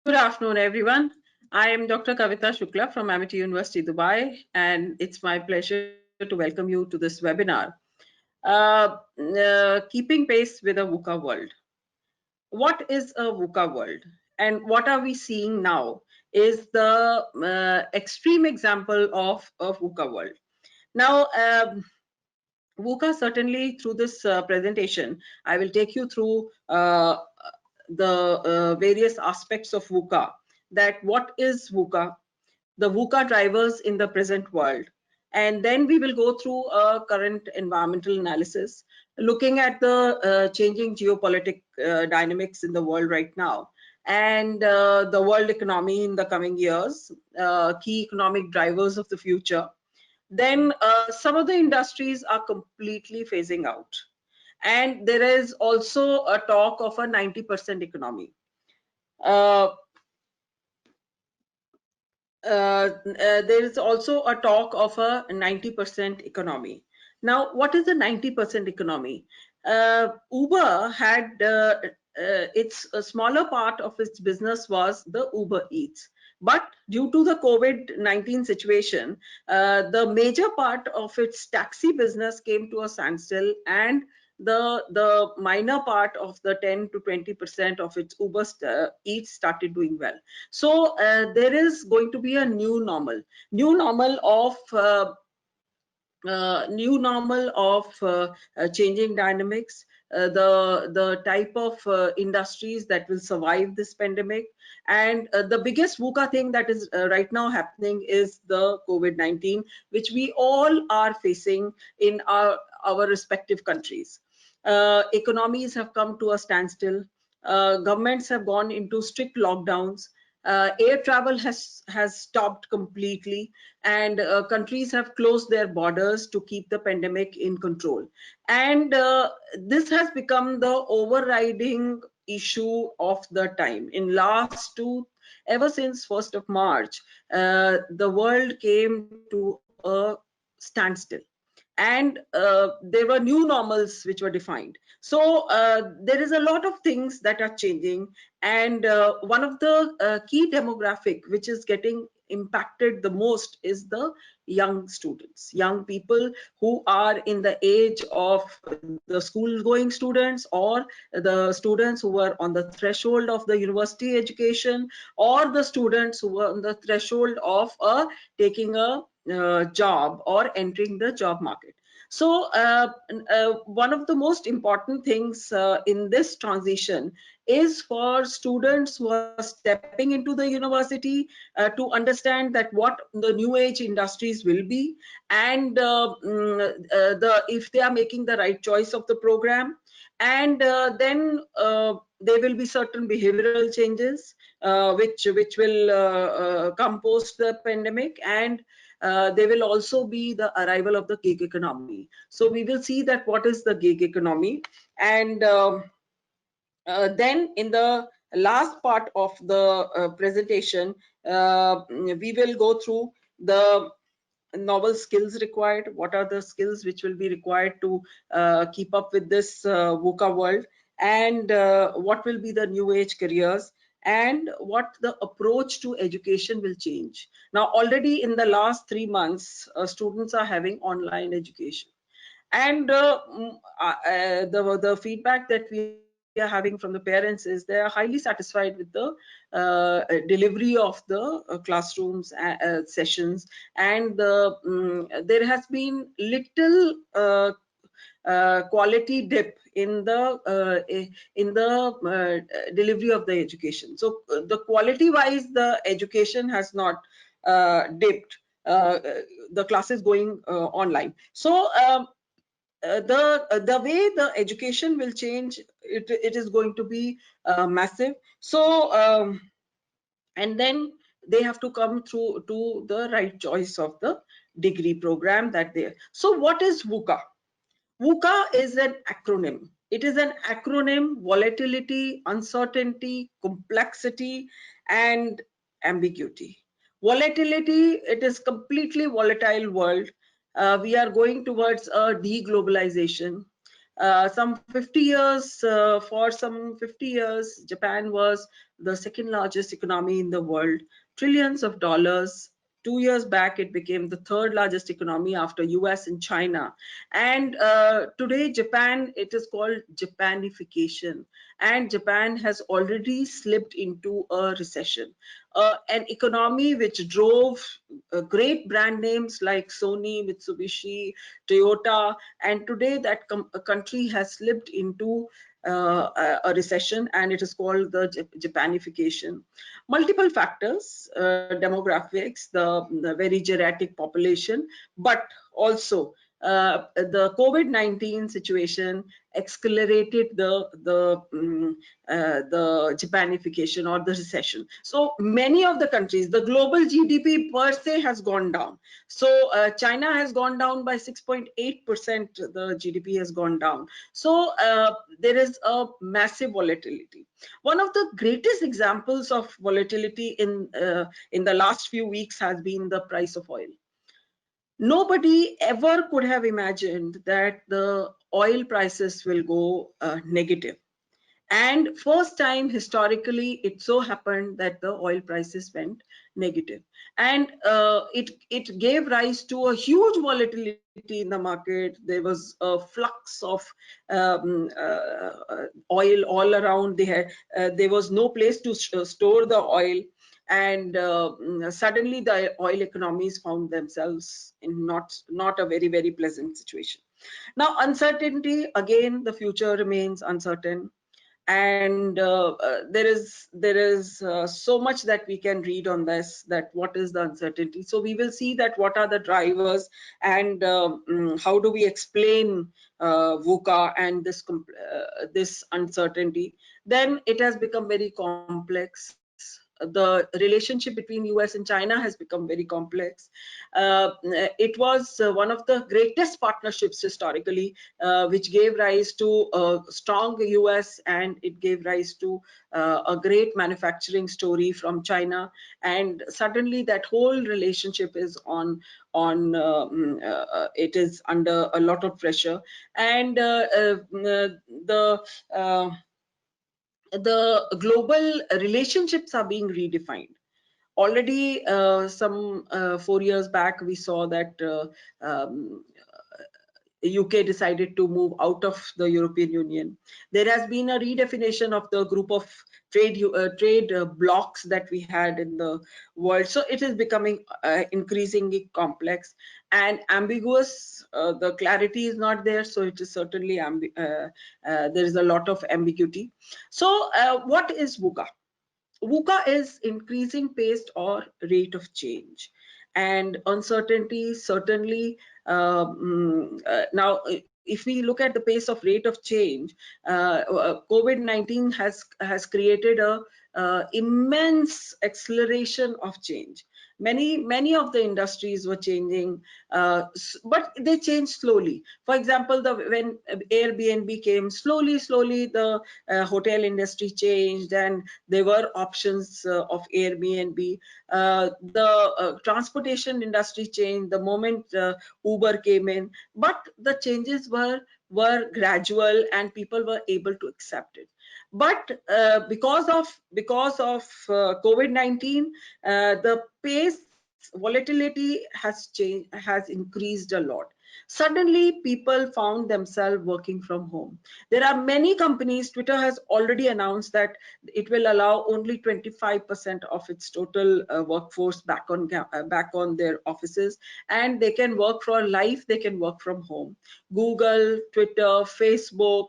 Good afternoon, everyone. I am Dr. Kavita Shukla from Amity University, Dubai, and it's my pleasure to welcome you to this webinar, Keeping Pace with a VUCA World. What is a VUCA world? And what are we seeing now is the extreme example of a VUCA world. Now, VUCA, certainly through this presentation, I will take you through the various aspects of VUCA, that what is VUCA, the VUCA drivers in the present world, and then we will go through a current environmental analysis, looking at the changing geopolitical dynamics in the world right now, and the world economy in the coming years, key economic drivers of the future. Then some of the industries are completely phasing out. And there is also a talk of a 90% economy. There is also a talk of a 90% economy. Now, what is the 90% economy? Uber had its a smaller part of its business was the Uber Eats. But due to the COVID-19 situation, the major part of its taxi business came to a standstill, and the minor part of the 10 to 20% of its Uber Eats started doing well. So there is going to be a new normal of changing dynamics, the type of industries that will survive this pandemic. And the biggest VUCA thing that is right now happening is the COVID-19, which we all are facing in our respective countries. Economies have come to a standstill. Governments have gone into strict lockdowns. Air travel has stopped completely, and countries have closed their borders to keep the pandemic in control. And this has become the overriding issue of the time. Ever since 1st of March, the world came to a standstill, and there were new normals which were defined. So there is a lot of things that are changing, and one of the key demographic which is getting impacted the most is the young students, young people who are in the age of the school going students, or the students who were on the threshold of the university education, or the students who were on the threshold of taking a job or entering the job market. So one of the most important things in this transition is for students who are stepping into the university to understand that what the new age industries will be, and if they are making the right choice of the program. And then there will be certain behavioral changes which will come post the pandemic, and there will also be the arrival of the gig economy. So we will see that what is the gig economy. And then in the last part of the presentation, we will go through the novel skills required. What are the skills which will be required to keep up with this VUCA world, and what will be the new age careers, and what the approach to education will change. Now, already in the last 3 months, students are having online education, and the feedback that we are having from the parents is they are highly satisfied with the delivery of the classrooms sessions, and there has been little quality dip in the delivery of the education. So the quality wise, the education has not dipped, the classes going online. So the way the education will change, it is going to be massive. So and then they have to come through to the right choice of the degree program that they. So what is VUCA? VUCA is an acronym. It is an acronym: volatility, uncertainty, complexity, and ambiguity. Volatility, it is completely volatile world. We are going towards a deglobalization. Some 50 years, for some 50 years, Japan was the second largest economy in the world, trillions of dollars. 2 years back, it became the third largest economy after US and China. And today, Japan, it is called Japanification. And Japan has already slipped into a recession. An economy which drove great brand names like Sony, Mitsubishi, Toyota, and today that country has slipped into a recession, and it is called the Japanification. Multiple factors, demographics, the very geriatric population, but also the COVID-19 situation accelerated the Japanification or the recession. So many of the countries, the global GDP per se has gone down. So China has gone down by 6.8%. The GDP has gone down. So there is a massive volatility. One of the greatest examples of volatility in the last few weeks has been the price of oil. Nobody ever could have imagined that the oil prices will go negative. And first time historically, it so happened that the oil prices went negative. And it gave rise to a huge volatility in the market. There was a flux of oil all around. There was no place to store the oil. And suddenly the oil economies found themselves in not a very, very pleasant situation. Now, uncertainty, again, the future remains uncertain. And there is so much that we can read on this, that what is the uncertainty. So we will see that what are the drivers, and how do we explain VUCA and this uncertainty. Then it has become very complex. The relationship between US and China has become very complex. It was one of the greatest partnerships historically, which gave rise to a strong US, and it gave rise to a great manufacturing story from China. And suddenly that whole relationship is it is under a lot of pressure. And the global relationships are being redefined. Already some 4 years back, we saw that UK decided to move out of the European Union. There has been a redefinition of the group of trade blocks that we had in the world. So it is becoming increasingly complex and ambiguous. The clarity is not there, so it is certainly there is a lot of ambiguity. So what is VUCA? VUCA is increasing pace or rate of change, and uncertainty certainly. Now, if we look at the pace of rate of change, COVID-19 has created a immense acceleration of change. Many of the industries were changing, but they changed slowly. For example, when Airbnb came, slowly the hotel industry changed, and there were options of Airbnb. The transportation industry changed the moment Uber came in, but the changes were gradual, and people were able to accept it. But because of COVID-19, the pace volatility has increased a lot. Suddenly, people found themselves working from home. There are many companies. Twitter has already announced that it will allow only 25% of its total workforce back on their offices, and they can work for life. They can work from home. Google, Twitter, Facebook,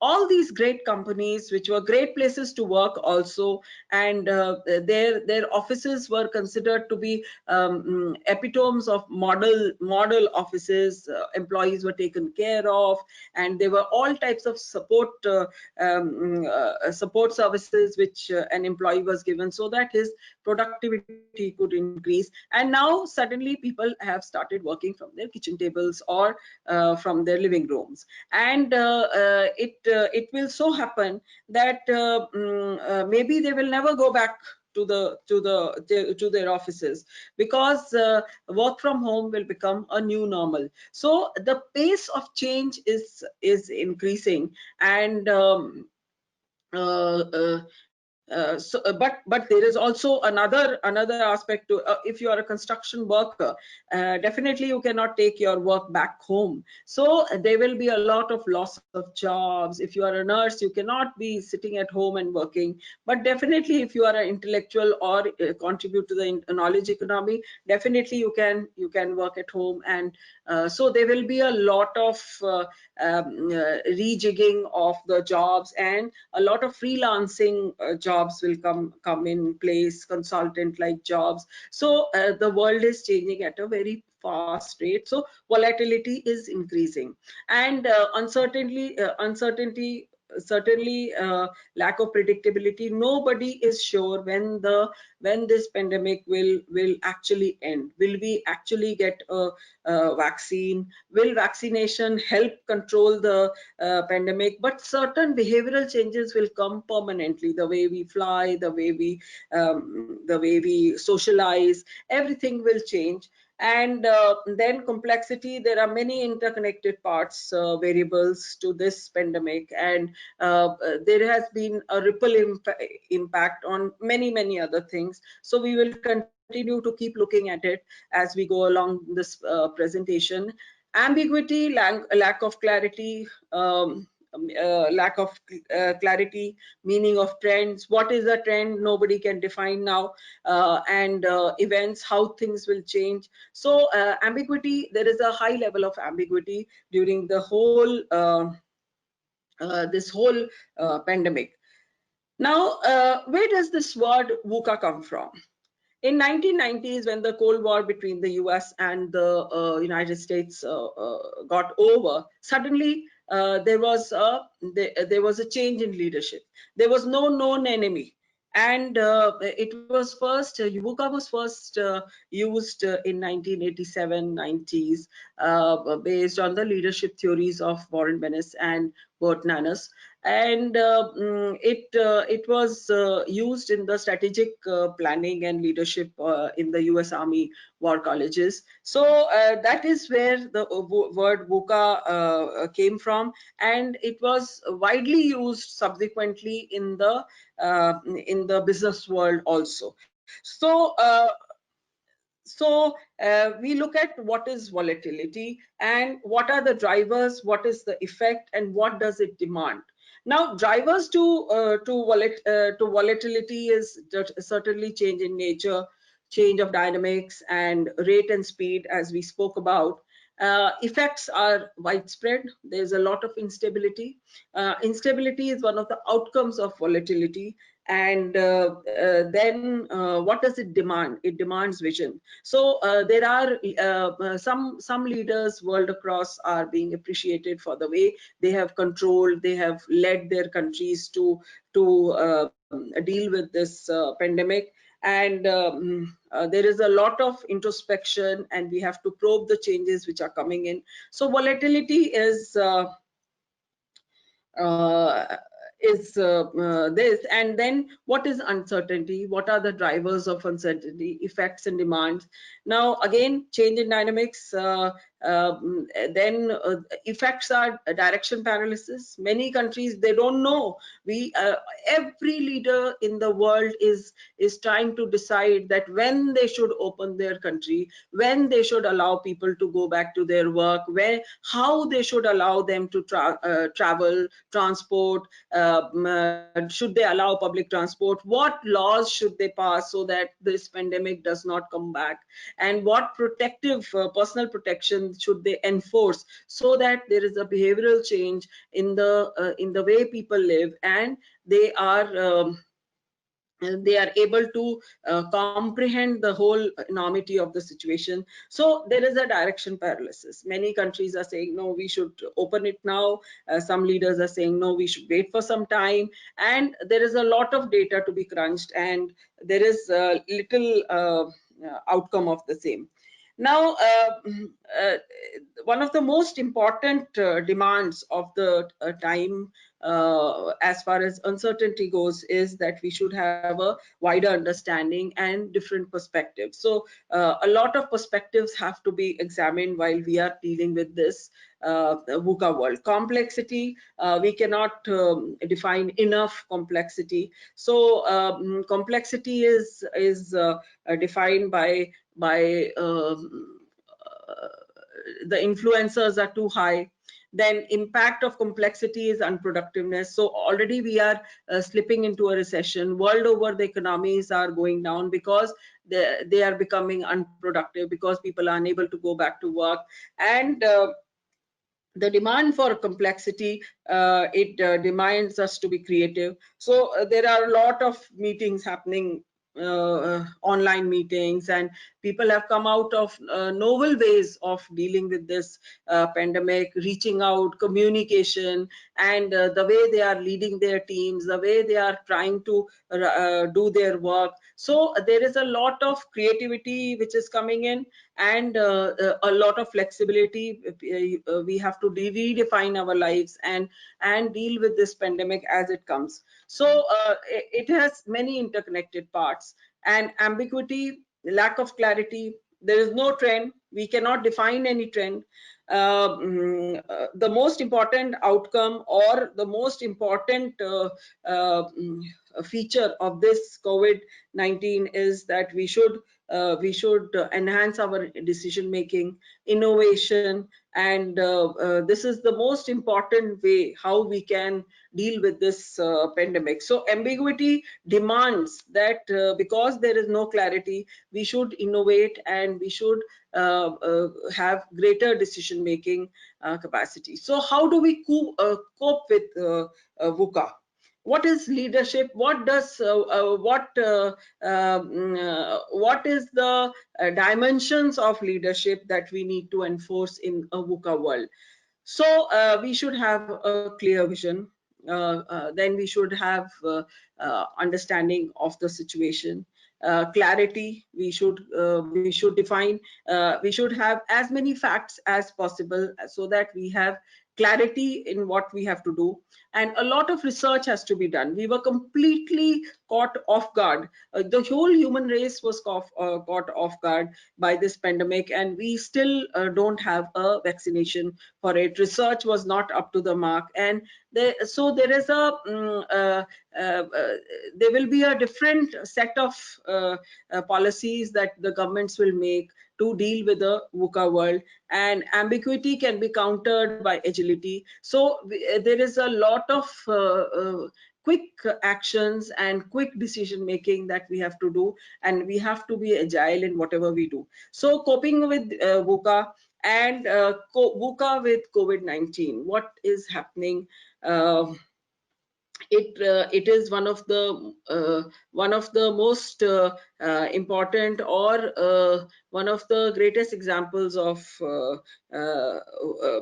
all these great companies, which were great places to work also, and their offices were considered to be epitomes of model offices. Employees were taken care of, and there were all types of support services which an employee was given, so that his productivity could increase. And now suddenly people have started working from their kitchen tables or from their living rooms. And it will so happen that maybe they will never go back to their offices, because work from home will become a new normal. So the pace of change is increasing. And uh, uh, but there is also another aspect to, if you are a construction worker, definitely you cannot take your work back home. So there will be a lot of loss of jobs. If you are a nurse, you cannot be sitting at home and working. But definitely if you are an intellectual or contribute to the knowledge economy, definitely you can work at home. And so there will be a lot of rejigging of the jobs, and a lot of freelancing jobs will come in place, consultant like jobs. So the world is changing at a very fast rate. So volatility is increasing, and uncertainty, certainly, lack of predictability. Nobody is sure when this pandemic will actually end. Will we actually get a vaccine? Will vaccination help control the pandemic? But certain behavioral changes will come permanently. The way we fly, the way we socialize, everything will change. And then complexity. There are many interconnected parts, variables to this pandemic, and there has been a ripple impact on many other things. So we will continue to keep looking at it as we go along this presentation. Ambiguity, lack of clarity, lack of clarity, meaning of trends. What is a trend? Nobody can define now. And events, how things will change. So ambiguity, there is a high level of ambiguity during the whole this whole pandemic. Now, where does this word VUCA come from? In 1990s, when the Cold War between the US and the United States got over, suddenly there was a change in leadership. There was no known enemy. And it was first, VUCA was first used in 1987, 90s, based on the leadership theories of Warren Bennis and Bert Nanus. And it was used in the strategic planning and leadership in the US Army war colleges. So that is where the word VUCA came from, and it was widely used subsequently in the business world also. So we look at what is volatility and what are the drivers, what is the effect, and what does it demand. Now, drivers to volatility is certainly change in nature, change of dynamics, and rate and speed, as we spoke about. Effects are widespread. There's a lot of instability. Instability is one of the outcomes of volatility. And then what does it demand? It demands vision. So there are some leaders world across are being appreciated for the way they have controlled, they have led their countries to deal with this pandemic. And there is a lot of introspection, and we have to probe the changes which are coming in. So volatility uh, is this. And then what is uncertainty? What are the drivers of uncertainty, effects and demands? Now again, change in dynamics. Then effects are direction paralysis. Many countries, they don't know. Every leader in the world is trying to decide that when they should open their country, when they should allow people to go back to their work, how they should allow them to travel, transport, should they allow public transport, what laws should they pass so that this pandemic does not come back, and what protective personal protection should they enforce so that there is a behavioral change in the way people live, and they are able to comprehend the whole enormity of the situation. So there is a direction paralysis. Many countries are saying, no, we should open it now. Some leaders are saying, no, we should wait for some time. And there is a lot of data to be crunched, and there is little outcome of the same. Now, one of the most important demands of the time as far as uncertainty goes, is that we should have a wider understanding and different perspectives. So a lot of perspectives have to be examined while we are dealing with this VUCA world. Complexity, we cannot define enough complexity. So complexity is defined by the influencers are too high. Then impact of complexity is unproductiveness. So already we are slipping into a recession. World over, the economies are going down because they are becoming unproductive, because people are unable to go back to work. And the demand for complexity, it demands us to be creative. So there are a lot of meetings happening, online meetings, and people have come out of novel ways of dealing with this pandemic, reaching out, communication, and the way they are leading their teams, the way they are trying to do their work. So there is a lot of creativity which is coming in, and a lot of flexibility. We have to redefine our lives and deal with this pandemic as it comes. So it has many interconnected parts. And ambiguity, lack of clarity, there is no trend, we cannot define any trend. The most important outcome, or the most important feature of this COVID-19 is that we should enhance our decision making, innovation, and this is the most important way how we can deal with this pandemic. So ambiguity demands that because there is no clarity, we should innovate, and we should have greater decision making capacity. So how do we cope with VUCA? What is leadership? What does what is the dimensions of leadership that we need to enforce in a VUCA world? So we should have a clear vision. Then we should have understanding of the situation. Clarity, we should define, we should have as many facts as possible so that we have clarity in what we have to do. And a lot of research has to be done. We were completely caught off guard. The whole human race was caught off guard by this pandemic, and we still don't have a vaccination for it. Research was not up to the mark, and so there is there will be a different set of policies that the governments will make to deal with the VUCA world, and ambiguity can be countered by agility. So there is a lot of quick actions and quick decision making that we have to do, and we have to be agile in whatever we do. So coping with VUCA and VUCA with COVID-19, what is happening? It is one of the most important, or one of the greatest examples of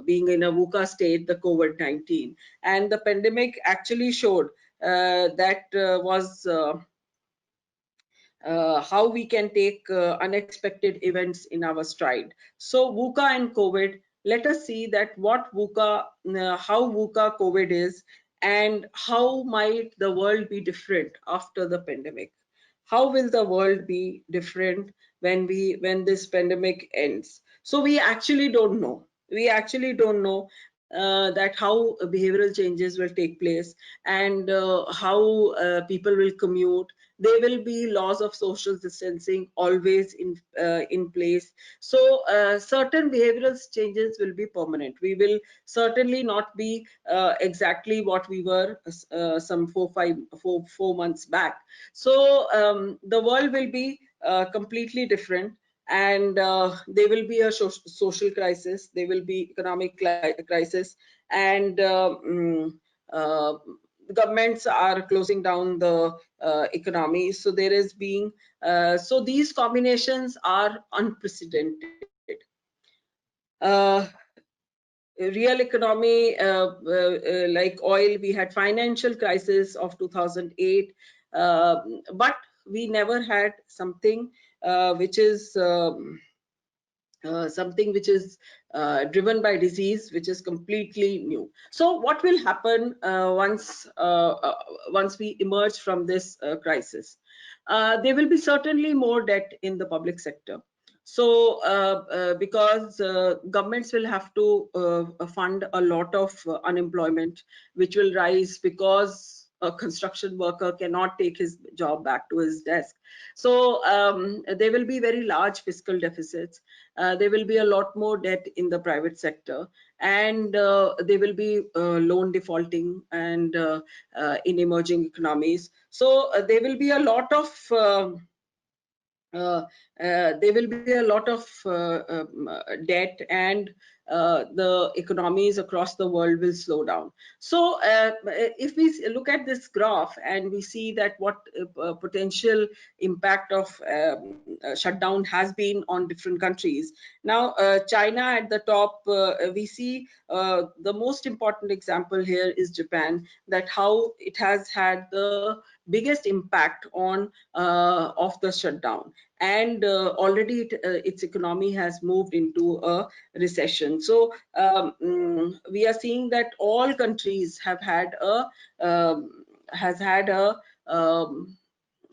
being in a VUCA state, the COVID-19. And the pandemic actually showed that was how we can take unexpected events in our stride. So VUCA and COVID, let us see that what VUCA, how VUCA COVID is, and how might the world be different after the pandemic. How will the world be different when this pandemic ends? So we actually don't know. We actually don't know that how behavioral changes will take place, and how people will commute. There will be laws of social distancing always in place. So certain behavioral changes will be permanent. We will certainly not be exactly what we were some 4 months back. So the world will be completely different, and there will be a social crisis, there will be economic crisis, and governments are closing down the economy. So there is being so these combinations are unprecedented. Real economy, like oil, we had financial crisis of 2008, but we never had something which is something which is driven by disease, which is completely new. So what will happen once we emerge from this crisis? There will be certainly more debt in the public sector. So because governments will have to fund a lot of unemployment, which will rise because a construction worker cannot take his job back to his desk. So there will be very large fiscal deficits. There will be a lot more debt in the private sector, and there will be loan defaulting and in emerging economies. So there will be a lot of uh, there will be a lot of debt, and the economies across the world will slow down. So if we look at this graph and we see that what potential impact of shutdown has been on different countries. Now China at the top, we see the most important example here is Japan, that how it has had the biggest impact on of the shutdown, and already its economy has moved into a recession. So we are seeing that all countries have had a has had a um,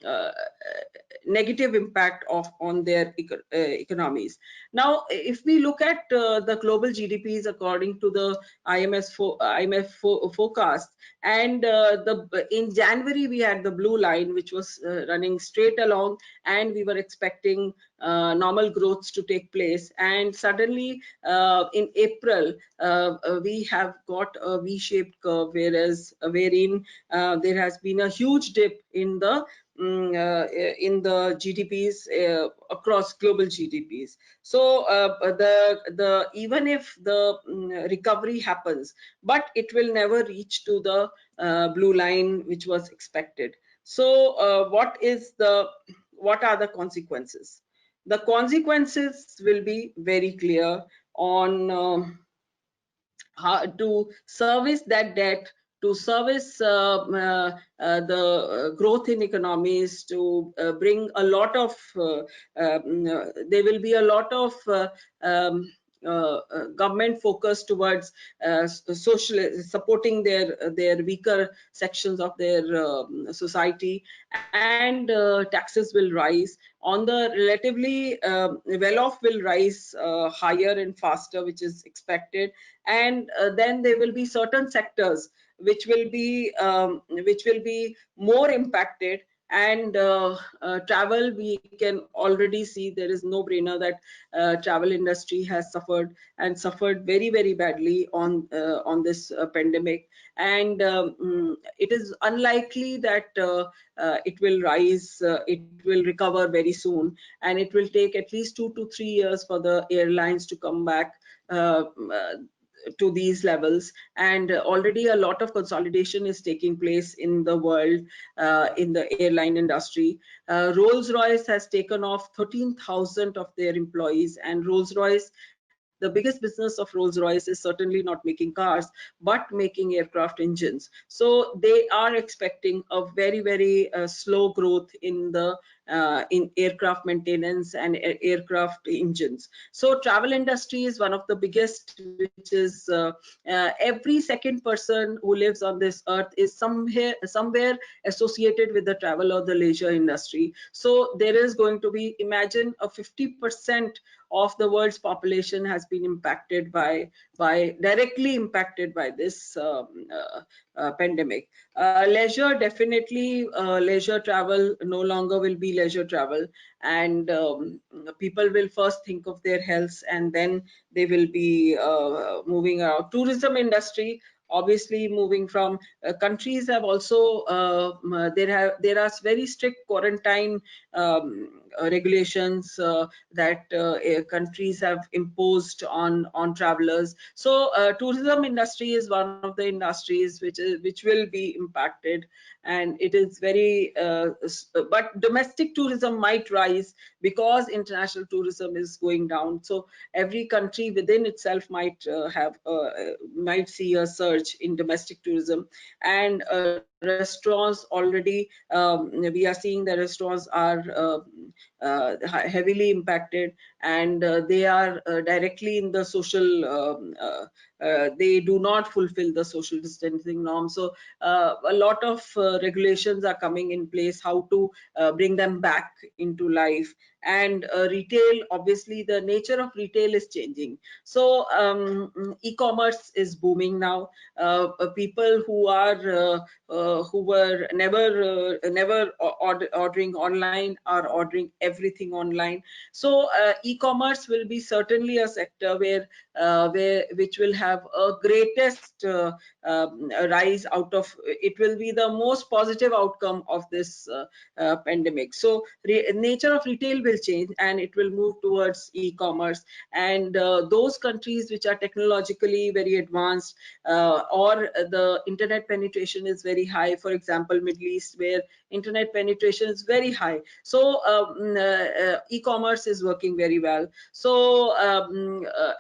uh, negative impact of on their economies. Now, if we look at the global GDPs according to the IMF forecast, and in January we had the blue line, which was running straight along, and we were expecting normal growths to take place, and suddenly in April we have got a V-shaped curve, whereas wherein there has been a huge dip in the GDPs across global GDPs. So the even if the recovery happens, but it will never reach to the blue line which was expected. So what are the consequences? The consequences will be very clear on how to service that debt, to service the growth in economies, to bring a lot of there will be a lot of government focus towards social supporting their weaker sections of their society, and taxes will rise on the relatively well-off will rise higher and faster, which is expected. And then there will be certain sectors which will be more impacted, and travel, we can already see there is no brainer that travel industry has suffered, and suffered very badly on this pandemic. And it is unlikely that it will rise, it will recover very soon, and it will take at least 2 to 3 years for the airlines to come back uh, to these levels. And already a lot of consolidation is taking place in the world, in the airline industry. Rolls-Royce has taken off 13,000 of their employees, and Rolls-Royce, the biggest business of Rolls-Royce is certainly not making cars, but making aircraft engines. So they are expecting a very slow growth in aircraft maintenance and aircraft engines. So travel industry is one of the biggest, which is every second person who lives on this earth is somewhere associated with the travel or the leisure industry. So there is going to be, imagine, a 50% of the world's population has been impacted by directly impacted by this pandemic. Leisure, definitely leisure travel no longer will be leisure travel, and people will first think of their health, and then they will be moving out. Tourism industry, obviously moving from countries have also there are very strict quarantine regulations that countries have imposed on travelers. So tourism industry is one of the industries which will be impacted, and it is very but domestic tourism might rise because international tourism is going down. So every country within itself might see a surge in domestic tourism. And restaurants already, we are seeing that restaurants are heavily impacted, and they are directly in the social. They do not fulfill the social distancing norms. So a lot of regulations are coming in place how to bring them back into life. And retail, obviously the nature of retail is changing. So e-commerce is booming now. People who were never ordering online are ordering everything online. So e-commerce will be certainly a sector where which will have a greatest rise out of it. Will be the most positive outcome of this pandemic. So nature of retail will change and it will move towards e-commerce. And those countries which are technologically very advanced, or the internet penetration is very high, for example Middle East, where internet penetration is very high, so e-commerce is working very well. So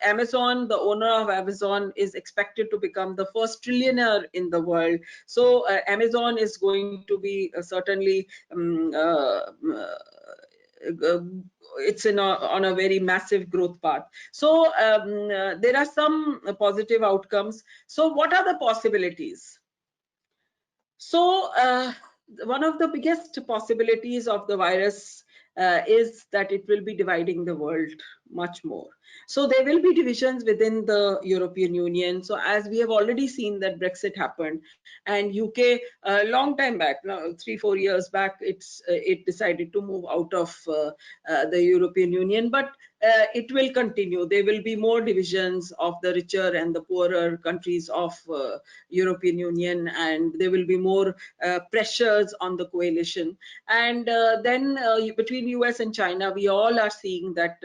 Amazon, the owner of Amazon, is expected to become the first trillionaire in the world. So Amazon is going to be certainly it's on a very massive growth path. So there are some positive outcomes. So what are the possibilities? So one of the biggest possibilities of the virus is that it will be dividing the world much more. So there will be divisions within the European Union. So as we have already seen that Brexit happened, and UK a long time back, now 3-4 years back, it decided to move out of the European Union. But it will continue. There will be more divisions of the richer and the poorer countries of European Union, and there will be more pressures on the coalition. And then between US and China, we all are seeing that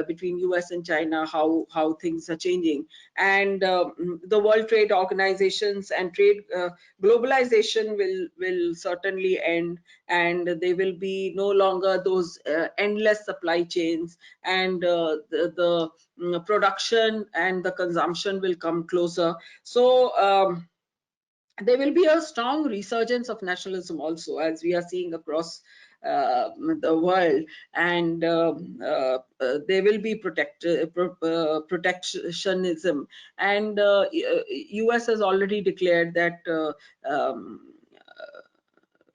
between US and China how things are changing. And the World Trade Organizations and trade globalization will certainly end, and there will be no longer those endless supply chains, and the production and the consumption will come closer. So there will be a strong resurgence of nationalism also, as we are seeing across the world. And there will be protectionism. And US has already declared that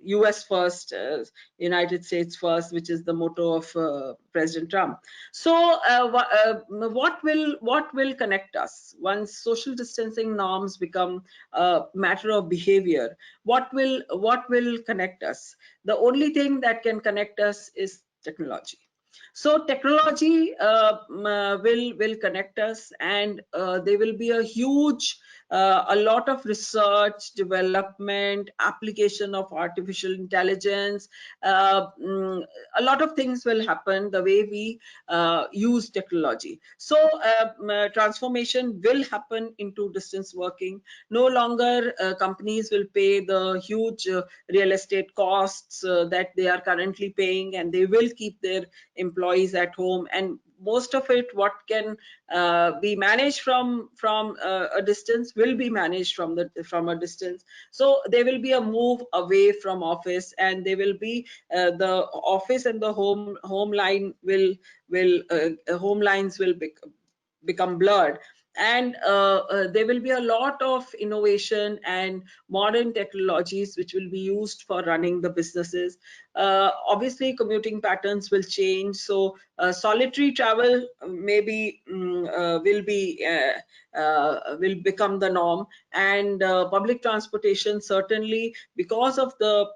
US first, United States first, which is the motto of President Trump. So what will connect us once social distancing norms become a matter of behavior? What will connect us? The only thing that can connect us is technology. So technology will connect us, and there will be a huge a lot of research, development, application of artificial intelligence. A lot of things will happen the way we use technology. So transformation will happen into distance working. No longer companies will pay the huge real estate costs that they are currently paying, and they will keep their employees at home. And most of it, what can be managed from a distance, will be managed from a distance. So there will be a move away from office, and there will be the office and the home line home lines will become blurred. And there will be a lot of innovation and modern technologies which will be used for running the businesses. Obviously commuting patterns will change, so solitary travel maybe will become the norm. And public transportation, certainly, because of the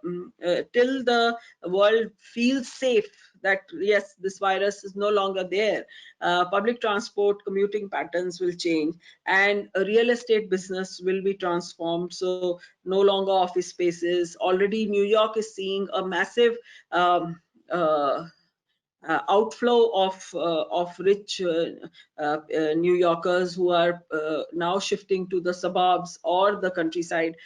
till the world feels safe that yes, this virus is no longer there, public transport commuting patterns will change, and a real estate business will be transformed. So no longer office spaces. Already New York is seeing a massive outflow of rich New Yorkers who are now shifting to the suburbs or the countryside,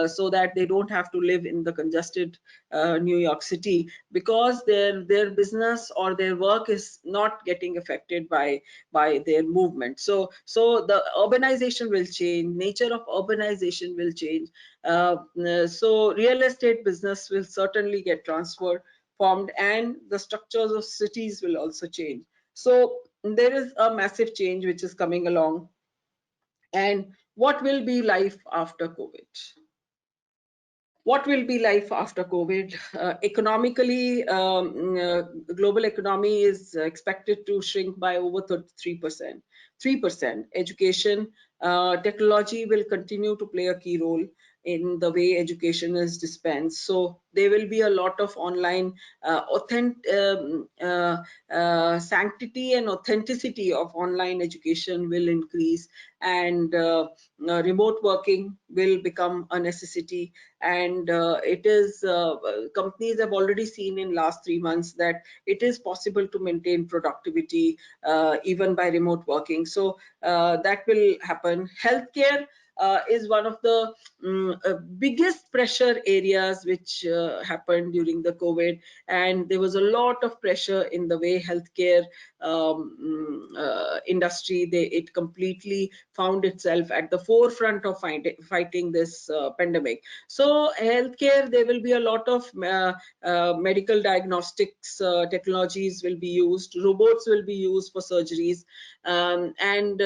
so that they don't have to live in the congested New York City, because their business or their work is not getting affected by their movement. So the urbanization will change, nature of urbanization will change. So real estate business will certainly get transferred. formed, and the structures of cities will also change. So there is a massive change which is coming along. And what will be life after COVID? What will be life after COVID? Economically, global economy is expected to shrink by over 3%. 3%. Education, technology will continue to play a key role in the way education is dispensed. So there will be a lot of online sanctity and authenticity of online education will increase, and remote working will become a necessity. And it is companies have already seen in last 3 months that it is possible to maintain productivity even by remote working. So that will happen. Healthcare is one of the biggest pressure areas which happened during the COVID, and there was a lot of pressure in the way healthcare industry. It completely found itself at the forefront of fighting this pandemic. So healthcare, there will be a lot of medical diagnostics technologies will be used. Robots will be used for surgeries, and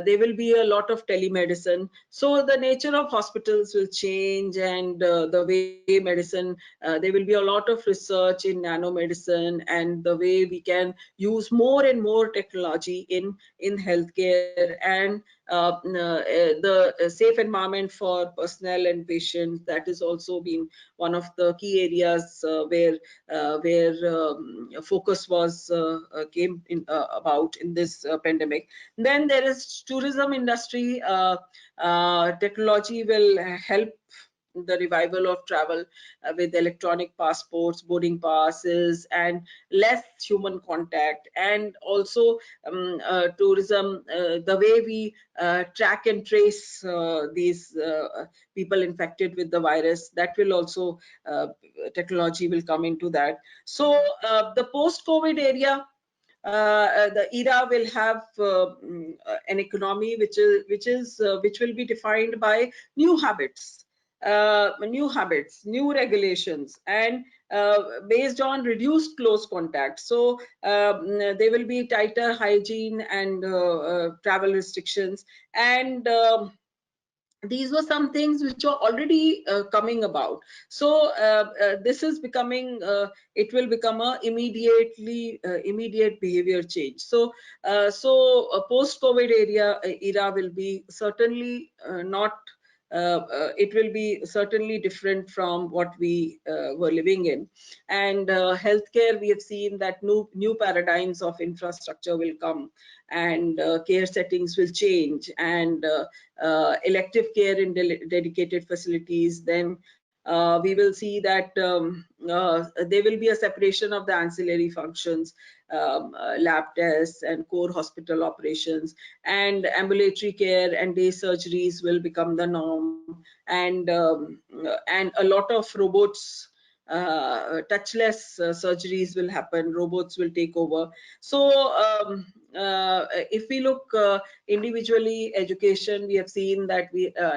there will be a lot of telemedicine. So the nature of hospitals will change, and the way medicine, there will be a lot of research in nanomedicine, and the way we can use more and more technology in healthcare, and the safe environment for personnel and patients. That has also been one of the key areas where focus was came in about in this pandemic. Then there is tourism industry. Technology will help the revival of travel with electronic passports, boarding passes, and less human contact. And also tourism, the way we track and trace these people infected with the virus, that will also technology will come into that. So the post-COVID area, the era will have an economy which will be defined by new habits, new regulations, and based on reduced close contact. So there will be tighter hygiene and travel restrictions, and these were some things which are already coming about. So this is becoming, it will become a immediate behavior change. So a post-COVID era will be certainly not it will be certainly different from what we were living in. And healthcare, we have seen that new paradigms of infrastructure will come, and care settings will change, and elective care in dedicated facilities. Then we will see that there will be a separation of the ancillary functions, lab tests and core hospital operations, and ambulatory care and day surgeries will become the norm, and a lot of robots, touchless surgeries will happen. Robots will take over. So if we look individually, education, we have seen that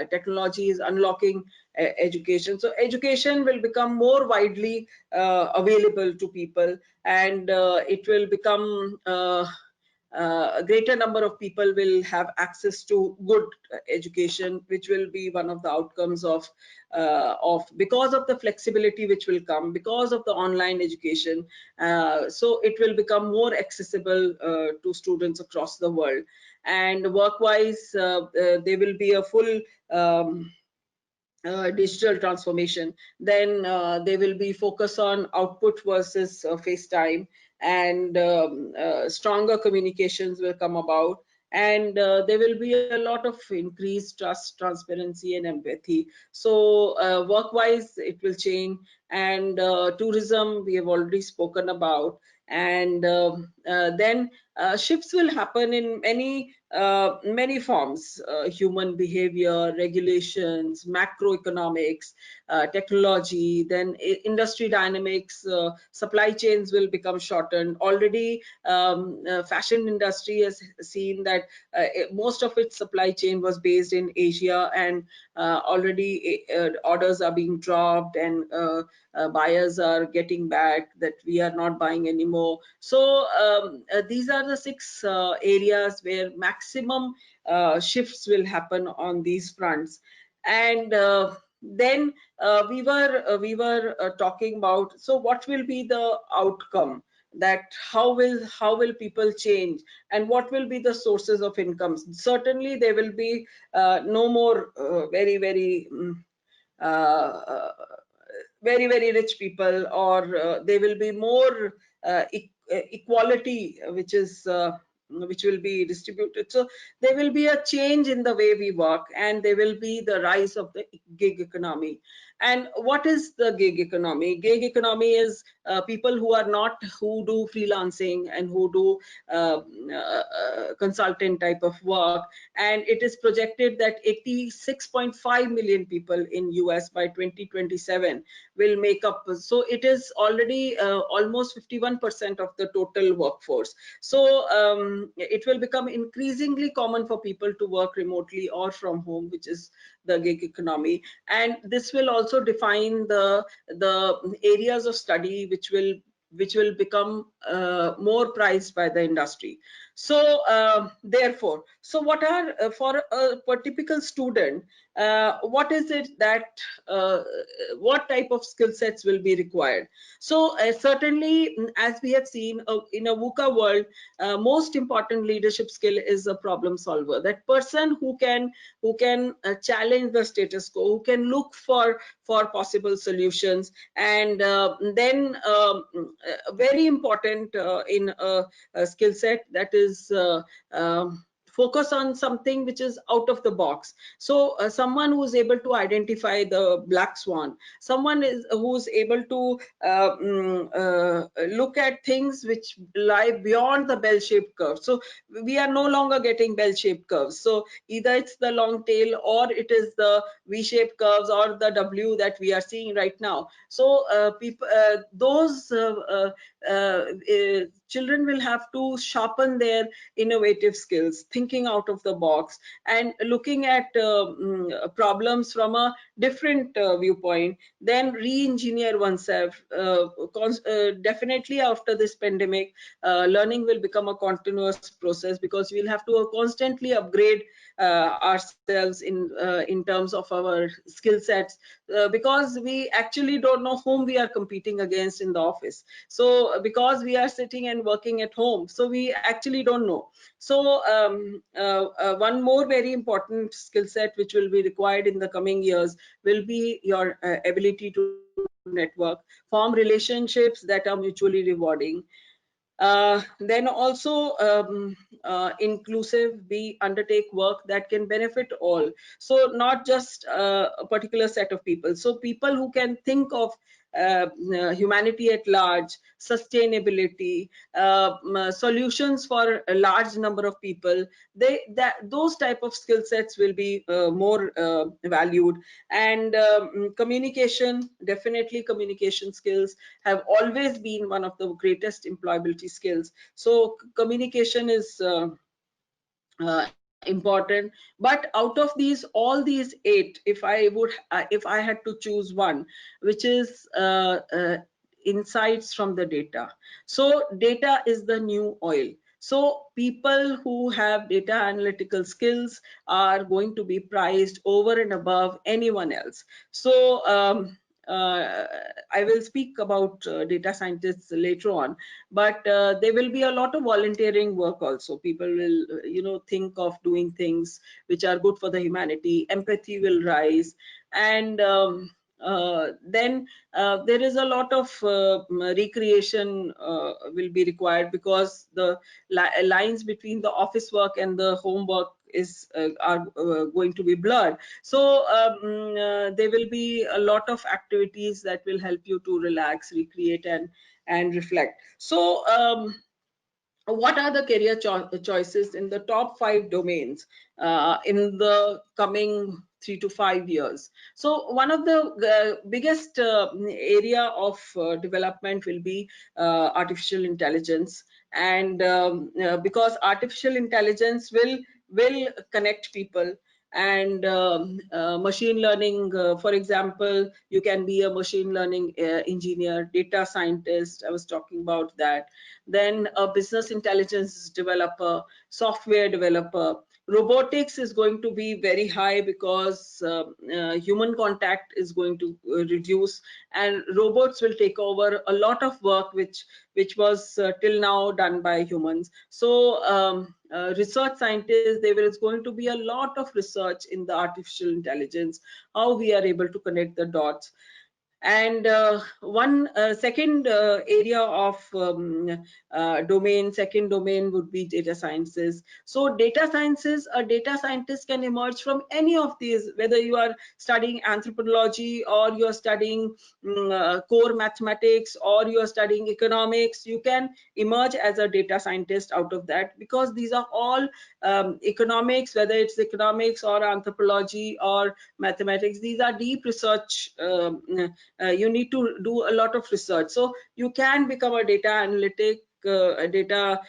technology is unlocking education. So education will become more widely available to people, and it will become a greater number of people will have access to good education, which will be one of the outcomes of because of the flexibility which will come because of the online education. So it will become more accessible to students across the world. And work-wise, there will be a full digital transformation. Then they will be focus on output versus face time, and stronger communications will come about, and there will be a lot of increased trust, transparency, and empathy. So work wise it will change. And tourism, we have already spoken about. And then shifts will happen in many forms: human behavior, regulations, macroeconomics, technology, then industry dynamics. Supply chains will become shortened. Already fashion industry has seen that most of its supply chain was based in Asia, and already orders are being dropped, and buyers are getting back that we are not buying anymore. So these are the six areas where maximum shifts will happen on these fronts. And then we were talking about, so what will be the outcome, that how will people change, and what will be the sources of income. Certainly there will be no more uh, very rich people, or there will be more equality, which will be distributed. So there will be a change in the way we work, and there will be the rise of the gig economy. And what is the gig economy? Gig economy is people who do freelancing and who do consultant type of work. And it is projected that 86.5 million people in US by 2027 will make up. So it is already almost 51% of the total workforce. So it will become increasingly common for people to work remotely or from home, which is the gig economy. And this will also define the areas of study which will become more prized by the industry. So therefore, so what are for a typical student, what is it that uh, what type of skill sets will be required? So certainly, as we have seen in a VUCA world, most important leadership skill is a problem solver. That person who can challenge the status quo, who can look for possible solutions. And then very important in a skill set, that is focus on something which is out of the box. So someone who is able to identify the black swan, someone who's able to look at things which lie beyond the bell-shaped curve. So we are no longer getting bell-shaped curves. So either it's the long tail, or it is the V-shaped curves, or the W that we are seeing right now. So people, those children will have to sharpen their innovative skills, thinking out of the box, and looking at problems from a different viewpoint, then re-engineer oneself. Definitely after this pandemic, learning will become a continuous process, because we'll have to constantly upgrade ourselves in terms of our skill sets, because we actually don't know whom we are competing against in the office. So because we are sitting and working at home, so we actually don't know. So one more very important skill set which will be required in the coming years will be your ability to network, form relationships that are mutually rewarding. Then also inclusive, we undertake work that can benefit all. So not just a particular set of people. So people who can think of humanity at large, sustainability, solutions for a large number of people. Those type of skill sets will be more valued. And communication, definitely communication skills have always been one of the greatest employability skills. So communication is important. But out of all these eight, if I had to choose one, which is insights from the data. So data is the new oil. So people who have data analytical skills are going to be prized over and above anyone else. So uh, I will speak about data scientists later on, but there will be a lot of volunteering work also. People will think of doing things which are good for the humanity. Empathy will rise. And then there is a lot of recreation will be required, because the lines between the office work and the home work are going to be blurred. So there will be a lot of activities that will help you to relax, recreate, and reflect. So what are the career choices in the top 5 domains in the coming 3 to 5 years? So one of the biggest area of development will be artificial intelligence, and because artificial intelligence will connect people, and machine learning, for example, you can be a machine learning engineer, data scientist, I was talking about that, then a business intelligence developer, software developer. Robotics is going to be very high because human contact is going to reduce, and robots will take over a lot of work which was till now done by humans. So research scientists, there is going to be a lot of research in the artificial intelligence, how we are able to connect the dots. And one second area of second domain would be data sciences. So data sciences, a data scientist can emerge from any of these, whether you are studying anthropology, or you are studying core mathematics, or you are studying economics. You can emerge as a data scientist out of that, because these are all economics, whether it's economics or anthropology or mathematics, these are deep research. You need to do a lot of research, so you can become a data analytic, a data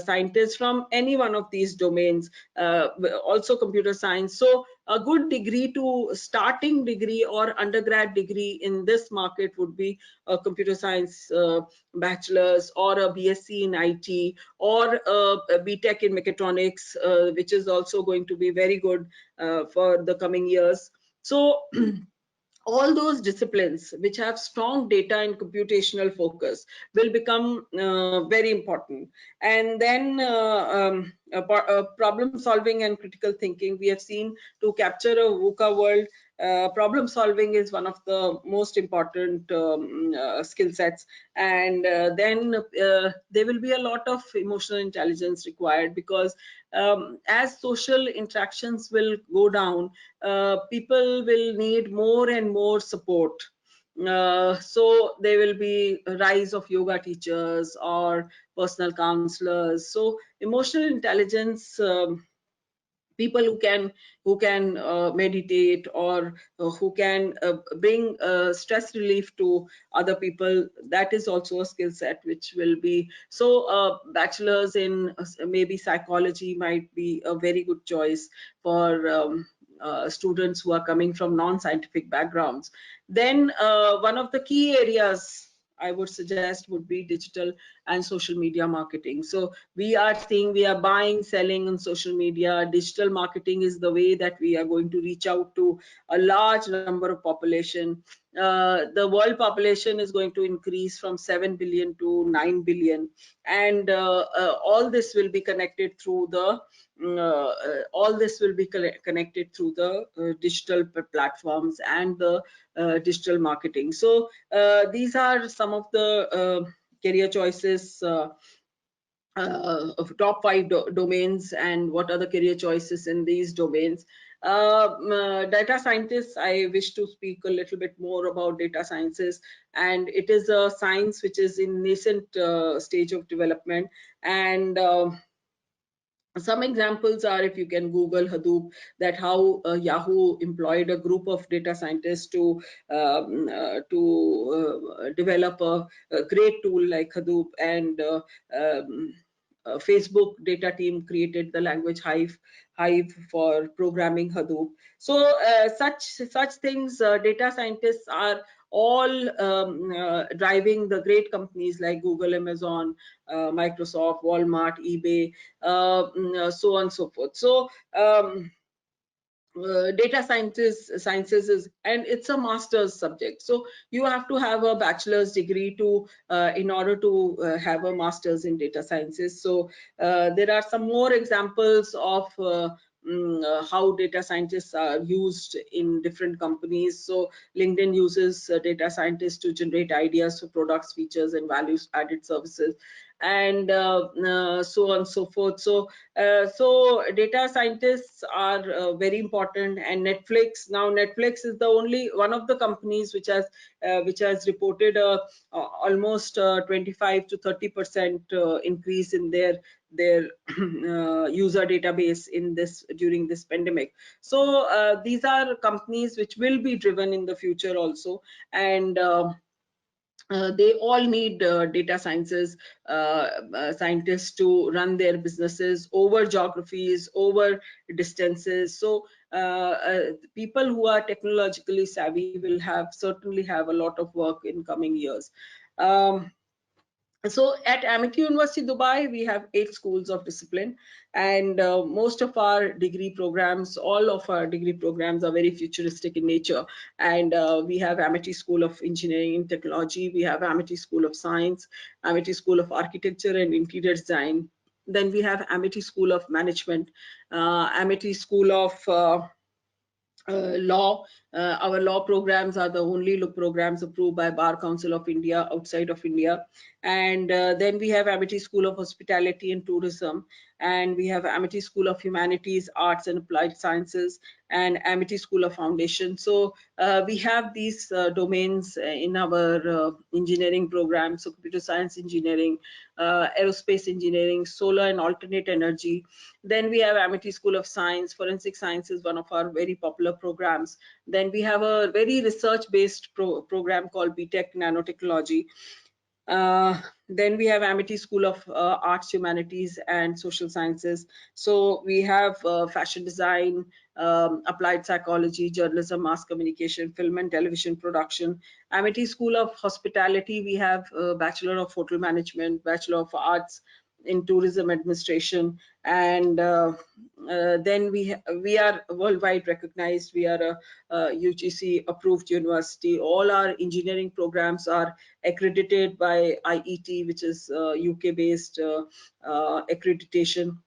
scientist from any one of these domains, also computer science. So a good degree, to starting degree or undergrad degree in this market, would be a computer science bachelor's, or a BSc in IT, or a BTech in mechatronics, which is also going to be very good for the coming years. So all those disciplines which have strong data and computational focus will become very important. And then problem solving and critical thinking, we have seen, to capture a VUCA world, problem solving is one of the most important skill sets. And then there will be a lot of emotional intelligence required, because as social interactions will go down, people will need more and more support. So there will be a rise of yoga teachers or personal counselors. So emotional intelligence, people who can meditate, or who can bring stress relief to other people, that is also a skill set which will be. So bachelor's in maybe psychology might be a very good choice for students who are coming from non-scientific backgrounds. Then one of the key areas I would suggest would be digital and social media marketing. So we are seeing, we are buying, selling on social media. Digital marketing is the way that we are going to reach out to a large number of population. The world population is going to increase from 7 billion to 9 billion, and all this will be connected through the connected through the digital platforms and the digital marketing. So these are some of the career choices of top 5 domains, and what are the career choices in these domains. Data scientists, I wish to speak a little bit more about data sciences, and it is a science which is in nascent stage of development. And some examples are, if you can Google Hadoop, that how Yahoo employed a group of data scientists to develop a great tool like Hadoop, and Facebook data team created the language Hive for programming Hadoop. So such things, data scientists are all driving the great companies like Google, Amazon, Microsoft, Walmart, eBay, so on and so forth. So data sciences is, and it's a master's subject, so you have to have a bachelor's degree to in order to have a master's in data sciences. So there are some more examples of how data scientists are used in different companies. So LinkedIn uses data scientists to generate ideas for products, features, and values added services. and so on and so forth. So data scientists are very important. And Netflix is the only one of the companies which has reported almost 25 to 30% increase in their user database in this during this pandemic. So these are companies which will be driven in the future also, and they all need data scientists to run their businesses over geographies, over distances. So people who are technologically savvy will certainly have a lot of work in coming years. Um, so at Amity University Dubai, we have 8 schools of discipline, and most of our degree programs, all of our degree programs are very futuristic in nature. And we have Amity School of Engineering and Technology, we have Amity School of Science, Amity School of Architecture and Interior Design. Then we have Amity School of Management, Amity School of law. Our law programs are the only programs approved by Bar Council of India outside of India. And then we have Amity School of Hospitality and Tourism, and we have Amity School of Humanities, Arts and Applied Sciences, and Amity School of Foundation. So we have these domains in our engineering program. So computer science engineering, aerospace engineering, solar and alternate energy. Then we have Amity School of Science. Forensic science is one of our very popular programs. Then we have a very research-based program called BTech Nanotechnology. Then we have Amity School of Arts, Humanities and Social Sciences. So we have fashion design, applied psychology, journalism, mass communication, film and television production. Amity School of Hospitality, we have Bachelor of Hotel Management, Bachelor of Arts in Tourism Administration, and then we are worldwide recognized. We are a UGC approved university. All our engineering programs are accredited by IET, which is UK based accreditation.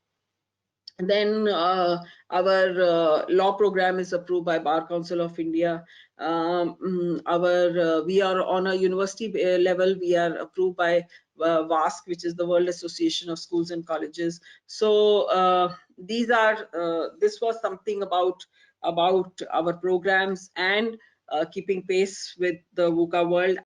And then our law program is approved by Bar Council of India. We are on a university level. We are approved by VASC, which is the World Association of Schools and Colleges. So this was something about our programs and keeping pace with the VUCA world.